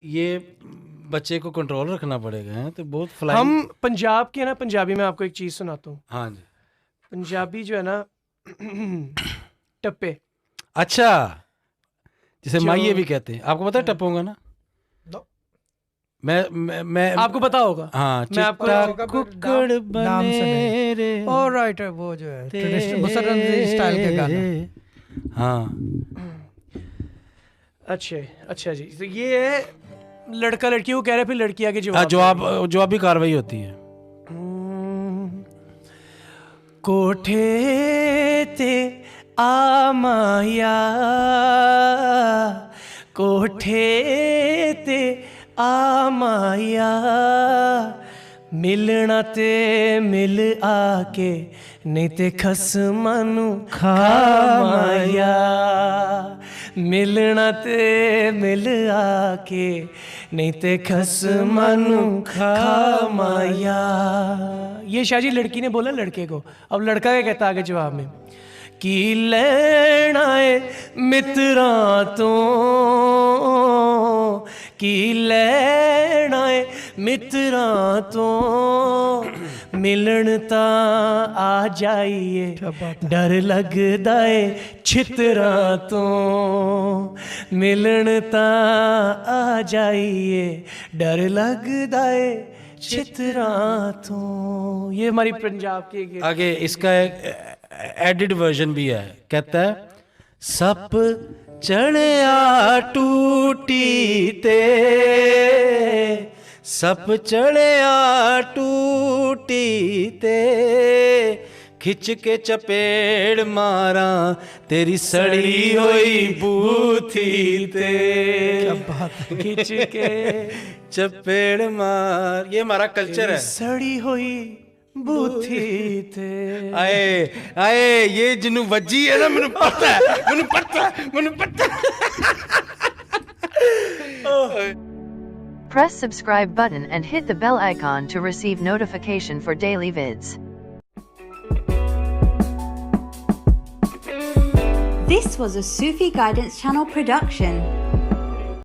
ये बच्चे को कंट्रोल रखना पड़ेगा, हैं तो बहुत फ्लाइंग। हम पंजाब के ना, पंजाबी में आपको एक चीज़ सुनाता हूँ। हाँ जी। पंजाबी जो है ना टप्पे, अच्छा, जिसे जो- माइये भी कहते हैं, आपको पता है टप्पोंगा ना? मैं आपको पता होगा। हाँ, मैं आपको चिट्टा कुक्कड़ नाम बने सुने। रे और राइट, वो जो है ट्रेडिशनल मुसर्रफ स्टाइल के गाना। हाँ। अच्छा जी, तो ये है लड़का लड़की को कह रहे, फिर लड़की आगे जवाब जवाबी कार्रवाई होती है। कोठे ते आ माया, कोठे ते आ माया, मिलना ते मिल आके, नहीं ते खसमां नू खा माया, मिलना ते मिल आके, नहीं ते खसमां नू खा माया। ये शाहजी लड़की ने बोला लड़के को। अब लड़का क्या कहता आगे जवाब में, की लैना है मित्रां तो, की लैना है मित्रां तो, मिलन ता आ जाइए, डर लगदा है छितरां तो, मिलन ता आ जाइए, डर लगदा है छितरां तो। ये हमारी पंजाब की आगे इसका एक एडिट वर्जन भी है, कहता है सप चढ़िया टूटी ते, सप चढ़िया टूटी ते, खिंच के चपेड़ मारा तेरी सड़ी हुई बूथी ते, खिंच के चपेड़ मार। ये हमारा कल्चर है। सड़ी हुई बूथी थे। आए आए ये जिन्नू वजी है ना, मैंने पता है, मैंने पता है, मैंने पता है। Press subscribe button and hit the bell icon to receive notification for daily vids. This was a Sufi Guidance Channel production.